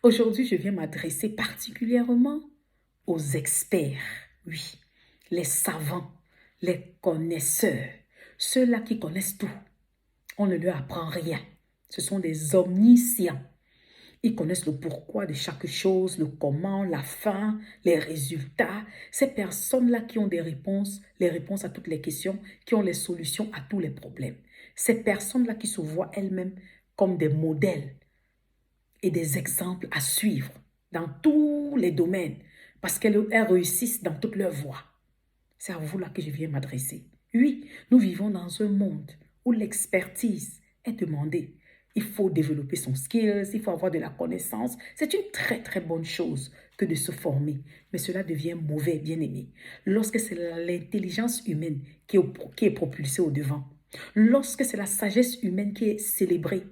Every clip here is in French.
Aujourd'hui, je viens m'adresser particulièrement aux experts, oui, les savants, les connaisseurs, ceux-là qui connaissent tout. On ne leur apprend rien. Ce sont des omniscients. Ils connaissent le pourquoi de chaque chose, le comment, la fin, les résultats. Ces personnes-là qui ont des réponses, les réponses à toutes les questions, qui ont les solutions à tous les problèmes. Ces personnes-là qui se voient elles-mêmes comme des modèles et des exemples à suivre dans tous les domaines parce qu'elles réussissent dans toutes leurs voies. C'est à vous là que je viens m'adresser. Oui, nous vivons dans un monde où l'expertise est demandée. Il faut développer son skills, il faut avoir de la connaissance. C'est une très très bonne chose que de se former. Mais cela devient mauvais, bien aimé, lorsque c'est l'intelligence humaine qui est propulsée au devant. Lorsque c'est la sagesse humaine qui est célébrée,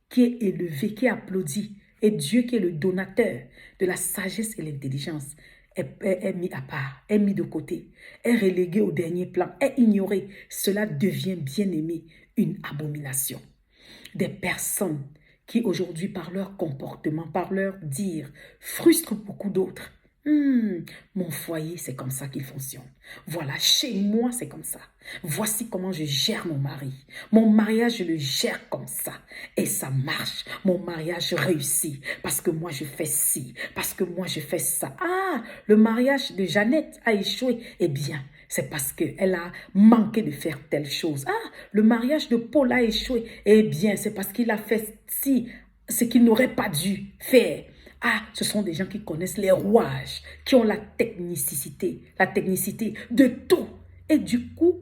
qui est élevée, qui est applaudie, et Dieu qui est le donateur de la sagesse et l'intelligence est mis à part, est mis de côté, est relégué au dernier plan, est ignoré. Cela devient, bien aimé, une abomination. Des personnes qui aujourd'hui, par leur comportement, par leur dire, frustrent beaucoup d'autres. Mon foyer, c'est comme ça qu'il fonctionne. Voilà, chez moi, c'est comme ça. Voici comment je gère mon mari. Mon mariage, je le gère comme ça. Et ça marche. Mon mariage réussit. Parce que moi, je fais ci. Parce que moi, je fais ça. Ah, le mariage de Jeannette a échoué. Eh bien, c'est parce qu'elle a manqué de faire telle chose. Ah, le mariage de Paul a échoué. Eh bien, c'est parce qu'il a fait ci, ce qu'il n'aurait pas dû faire. Ah, ce sont des gens qui connaissent les rouages, qui ont la technicité de tout. Et du coup,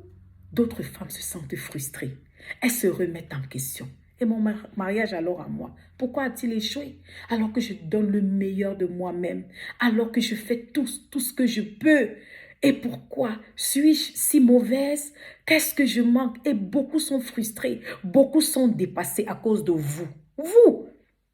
d'autres femmes se sentent frustrées. Elles se remettent en question. Et mon mariage alors à moi, pourquoi a-t-il échoué? Alors que je donne le meilleur de moi-même, alors que je fais tout ce que je peux. Et pourquoi suis-je si mauvaise? Qu'est-ce que je manque? Et beaucoup sont frustrés, beaucoup sont dépassés à cause de vous. Vous,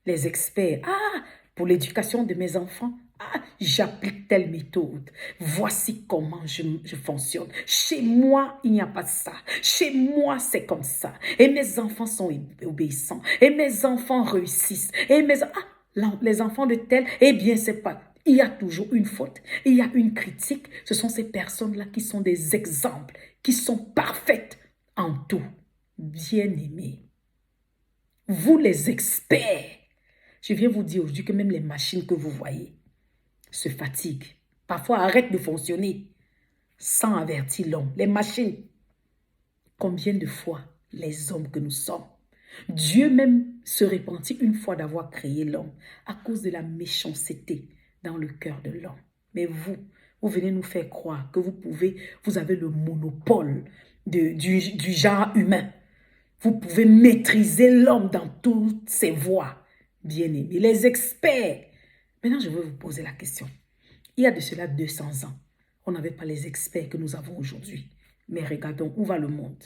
les experts. Ah, pour l'éducation de mes enfants, ah, j'applique telle méthode. Voici comment je fonctionne. Chez moi, il n'y a pas de ça. Chez moi, c'est comme ça. Et mes enfants sont obéissants. Et mes enfants réussissent. Et les enfants de tel, eh bien, c'est pas... Il y a toujours une faute, il y a une critique. Ce sont ces personnes-là qui sont des exemples, qui sont parfaites en tout. Bien-aimés, vous les experts, je viens vous dire aujourd'hui que même les machines que vous voyez se fatiguent. Parfois arrêtent de fonctionner sans avertir l'homme. Les machines, combien de fois les hommes que nous sommes, Dieu même se repentit une fois d'avoir créé l'homme à cause de la méchanceté dans le cœur de l'homme. Mais vous venez nous faire croire que vous avez le monopole du genre humain. Vous pouvez maîtriser l'homme dans toutes ses voies. Bien-aimés, les experts. Maintenant, je veux vous poser la question. Il y a de cela 200 ans, on n'avait pas les experts que nous avons aujourd'hui. Mais regardons où va le monde.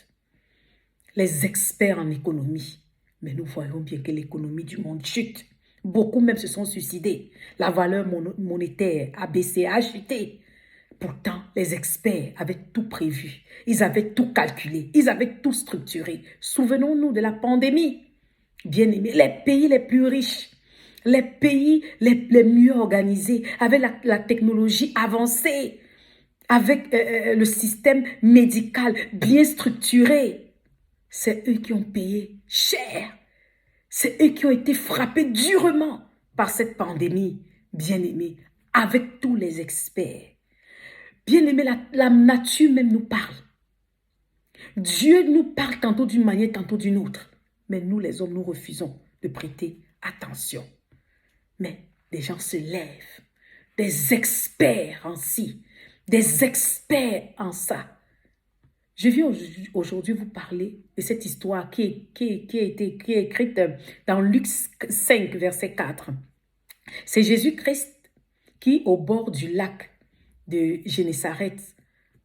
Les experts en économie. Mais nous voyons bien que l'économie du monde chute. Beaucoup même se sont suicidés. La valeur monétaire a baissé, a chuté. Pourtant, les experts avaient tout prévu. Ils avaient tout calculé. Ils avaient tout structuré. Souvenons-nous de la pandémie. Bien-aimés, les pays les plus riches, les pays les mieux organisés, avec la technologie avancée, avec le système médical bien structuré, c'est eux qui ont payé cher. C'est eux qui ont été frappés durement par cette pandémie, bien-aimés, avec tous les experts. Bien-aimés, la nature même nous parle. Dieu nous parle tantôt d'une manière, tantôt d'une autre. Mais nous, les hommes, nous refusons de prêter attention. Mais des gens se lèvent, des experts en ci, des experts en ça. Je viens aujourd'hui vous parler de cette histoire qui est écrite dans Luc 5, verset 4. C'est Jésus-Christ qui, au bord du lac de Génézareth,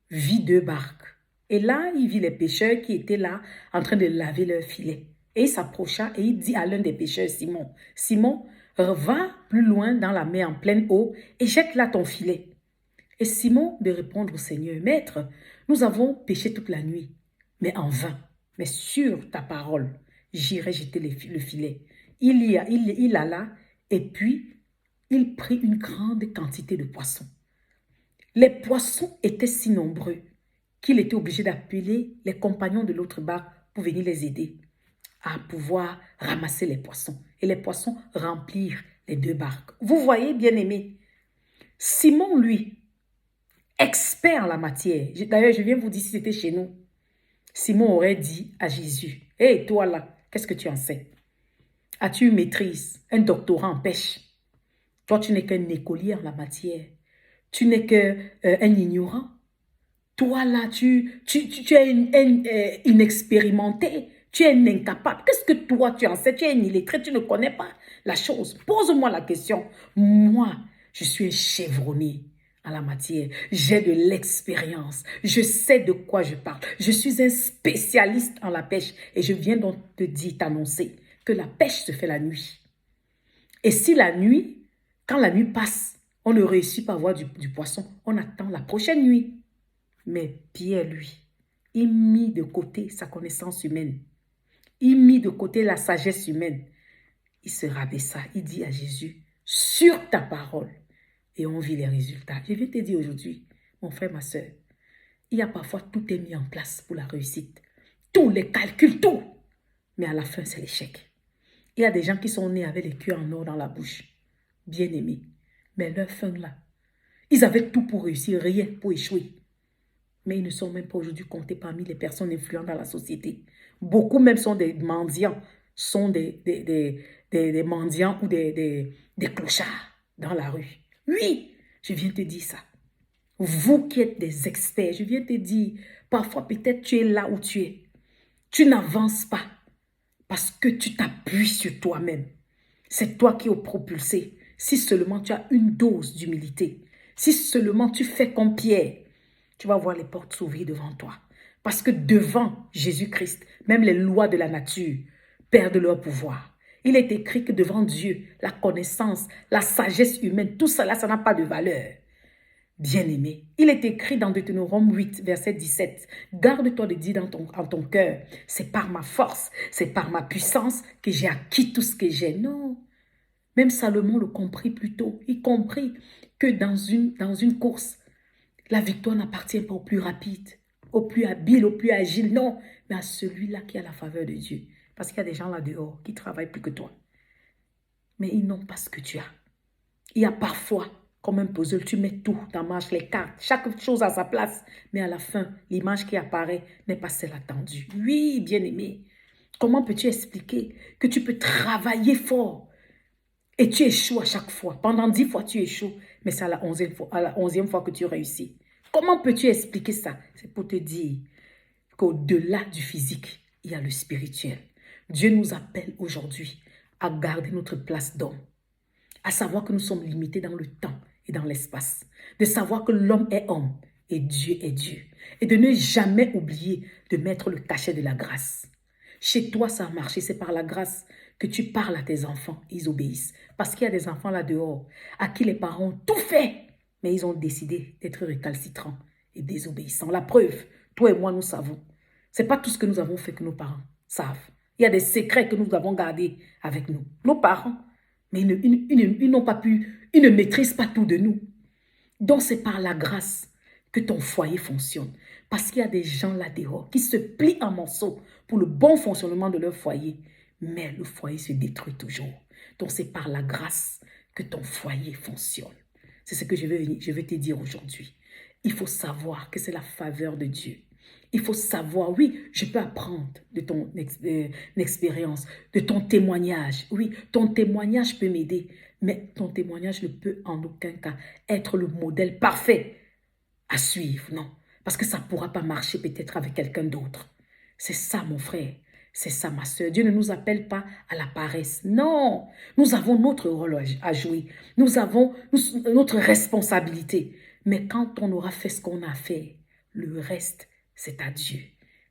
vit deux barques. Et là, il vit les pêcheurs qui étaient là en train de laver leurs filets. Et il s'approcha et il dit à l'un des pêcheurs, Simon, Simon, va plus loin dans la mer en pleine eau et jette là ton filet. Et Simon de répondre au Seigneur, Maître, nous avons pêché toute la nuit, mais en vain. Mais sur ta parole, j'irai jeter le filet. Il alla et puis il prit une grande quantité de poissons. Les poissons étaient si nombreux qu'il était obligé d'appeler les compagnons de l'autre barque pour venir les aider à pouvoir ramasser les poissons. Et les poissons remplirent les 2 barques. Vous voyez, bien-aimés, Simon, lui, expert en la matière. D'ailleurs, je viens vous dire si c'était chez nous. Simon aurait dit à Jésus, « Hé, toi là, qu'est-ce que tu en sais? As-tu une maîtrise, un doctorat en pêche? Toi, tu n'es qu'un écolier en la matière. Tu n'es qu'un ignorant. Toi là, tu es inexpérimenté. Tu es un incapable. Qu'est-ce que toi, tu en sais? Tu es un illettré, tu ne connais pas la chose. Pose-moi la question. Moi, je suis un chevronné en la matière. J'ai de l'expérience. Je sais de quoi je parle. Je suis un spécialiste en la pêche. Et je viens donc te dire, t'annoncer que la pêche se fait la nuit. Et si la nuit, quand la nuit passe, on ne réussit pas à voir du poisson, on attend la prochaine nuit. Mais Pierre, lui, il mit de côté sa connaissance humaine. Il mit de côté la sagesse humaine. Il se rabaissa. Il dit à Jésus, sur ta parole. Et on vit les résultats. Je vais te dire aujourd'hui, mon frère, ma soeur, il y a parfois tout est mis en place pour la réussite. Tous les calculs, tout. Mais à la fin, c'est l'échec. Il y a des gens qui sont nés avec les cuirs en or dans la bouche. Bien aimés. Mais leur fin là, ils avaient tout pour réussir, rien pour échouer. Mais ils ne sont même pas aujourd'hui comptés parmi les personnes influentes dans la société. Beaucoup même sont des mendiants, sont des mendiants ou des clochards dans la rue. Oui, je viens te dire ça. Vous qui êtes des experts, je viens te dire, parfois peut-être tu es là où tu es. Tu n'avances pas parce que tu t'appuies sur toi-même. C'est toi qui es propulsé. Si seulement tu as une dose d'humilité, si seulement tu fais comme Pierre, tu vas voir les portes s'ouvrir devant toi. Parce que devant Jésus-Christ, même les lois de la nature perdent leur pouvoir. Il est écrit que devant Dieu, la connaissance, la sagesse humaine, tout cela, ça n'a pas de valeur. Bien-aimé, il est écrit dans Deutéronome 8, verset 17, « Garde-toi de dire en ton cœur, c'est par ma force, c'est par ma puissance que j'ai acquis tout ce que j'ai. » Non, même Salomon le comprit plus tôt. Il comprit que dans une course, la victoire n'appartient pas au plus rapide, au plus habile, au plus agile, non, mais à celui-là qui a la faveur de Dieu. Parce qu'il y a des gens là dehors qui travaillent plus que toi. Mais ils n'ont pas ce que tu as. Il y a parfois, comme un puzzle, tu mets tout, ta marche, les cartes, chaque chose à sa place. Mais à la fin, l'image qui apparaît n'est pas celle attendue. Oui, bien-aimé, comment peux-tu expliquer que tu peux travailler fort et tu échoues à chaque fois? Pendant 10 fois, tu échoues, mais c'est à la 11e fois que tu réussis. Comment peux-tu expliquer ça? C'est pour te dire qu'au-delà du physique, il y a le spirituel. Dieu nous appelle aujourd'hui à garder notre place d'homme, à savoir que nous sommes limités dans le temps et dans l'espace, de savoir que l'homme est homme et Dieu est Dieu, et de ne jamais oublier de mettre le cachet de la grâce. Chez toi, ça a marché, c'est par la grâce que tu parles à tes enfants, ils obéissent. Parce qu'il y a des enfants là dehors à qui les parents ont tout fait, mais ils ont décidé d'être récalcitrants et désobéissants. La preuve, toi et moi, nous savons. Ce n'est pas tout ce que nous avons fait que nos parents savent. Il y a des secrets que nous avons gardés avec nous. Nos parents, mais ils n'ont pas pu, ils ne maîtrisent pas tout de nous. Donc c'est par la grâce que ton foyer fonctionne. Parce qu'il y a des gens là dehors qui se plient en morceaux pour le bon fonctionnement de leur foyer. Mais le foyer se détruit toujours. Donc c'est par la grâce que ton foyer fonctionne. C'est ce que je veux te dire aujourd'hui. Il faut savoir que c'est la faveur de Dieu. Il faut savoir, oui, je peux apprendre de ton expérience, de ton témoignage. Oui, ton témoignage peut m'aider, mais ton témoignage ne peut en aucun cas être le modèle parfait à suivre, non. Parce que ça ne pourra pas marcher peut-être avec quelqu'un d'autre. C'est ça, mon frère. C'est ça, ma soeur. Dieu ne nous appelle pas à la paresse. Non, nous avons notre rôle à jouer. Nous avons notre responsabilité. Mais quand on aura fait ce qu'on a fait, le reste, c'est à Dieu.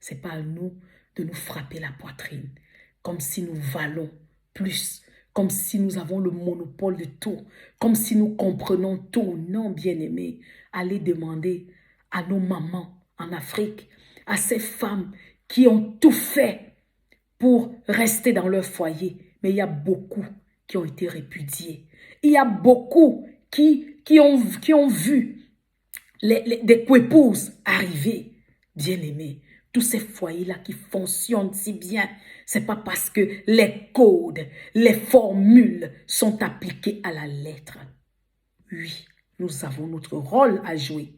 Ce n'est pas à nous de nous frapper la poitrine, comme si nous valons plus, comme si nous avons le monopole de tout, comme si nous comprenons tout. Non, bien-aimés, allez demander à nos mamans en Afrique, à ces femmes qui ont tout fait pour rester dans leur foyer. Mais il y a beaucoup qui ont été répudiés. Il y a beaucoup qui ont vu des coépouses arriver. Bien-aimés, tous ces foyers-là qui fonctionnent si bien, c'est pas parce que les codes, les formules sont appliquées à la lettre. Oui, nous avons notre rôle à jouer,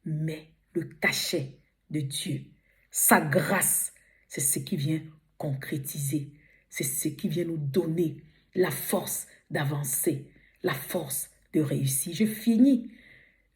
mais le cachet de Dieu, sa grâce, c'est ce qui vient concrétiser, c'est ce qui vient nous donner la force d'avancer, la force de réussir. Je finis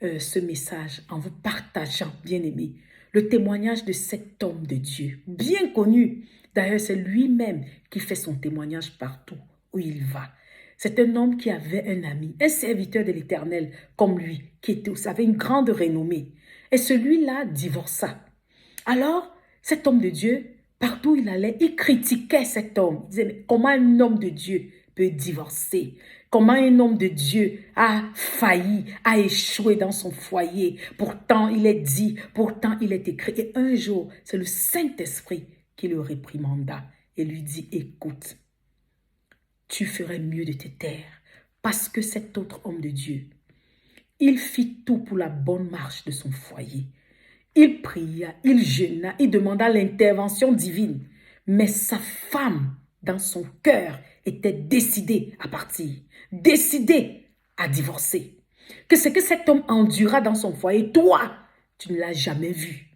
ce message en vous partageant, bien-aimés, le témoignage de cet homme de Dieu, bien connu. D'ailleurs, c'est lui-même qui fait son témoignage partout où il va. C'est un homme qui avait un ami, un serviteur de l'Éternel comme lui, qui avait une grande renommée. Et celui-là divorça. Alors, cet homme de Dieu, partout où il allait, il critiquait cet homme. Il disait, mais comment un homme de Dieu peut divorcer? Comment un homme de Dieu a failli, a échoué dans son foyer? Pourtant, il est dit, pourtant, il est écrit. Et un jour, c'est le Saint-Esprit qui le réprimanda et lui dit, écoute, tu ferais mieux de te taire parce que cet autre homme de Dieu, il fit tout pour la bonne marche de son foyer. Il pria, il jeûna, il demanda l'intervention divine. Mais sa femme, dans son cœur, était décidée à partir, décidée à divorcer. Que ce que cet homme endura dans son foyer, toi, tu ne l'as jamais vu.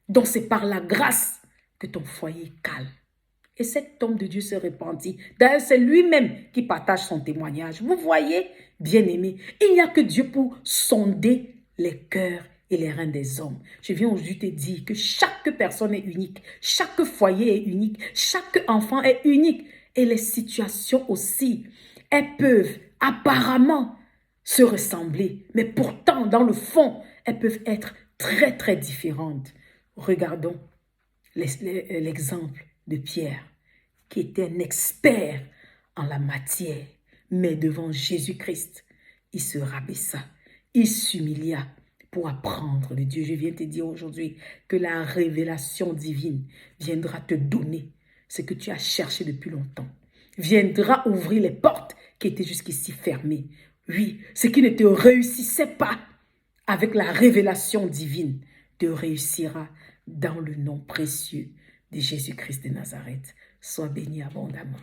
Donc c'est par la grâce que ton foyer calme. Et cet homme de Dieu se repentit. D'ailleurs, c'est lui-même qui partage son témoignage. Vous voyez, bien-aimés, il n'y a que Dieu pour sonder les cœurs et les reins des hommes. Je viens aujourd'hui te dire que chaque personne est unique, chaque foyer est unique, chaque enfant est unique. Et les situations aussi, elles peuvent apparemment se ressembler, mais pourtant, dans le fond, elles peuvent être très, très différentes. Regardons l'exemple de Pierre, qui était un expert en la matière, mais devant Jésus-Christ, il se rabaissa, il s'humilia pour apprendre de Dieu. Je viens te dire aujourd'hui que la révélation divine viendra te donner ce que tu as cherché depuis longtemps, viendra ouvrir les portes qui étaient jusqu'ici fermées. Oui, ce qui ne te réussissait pas avec la révélation divine te réussira dans le nom précieux de Jésus-Christ de Nazareth. Sois béni abondamment.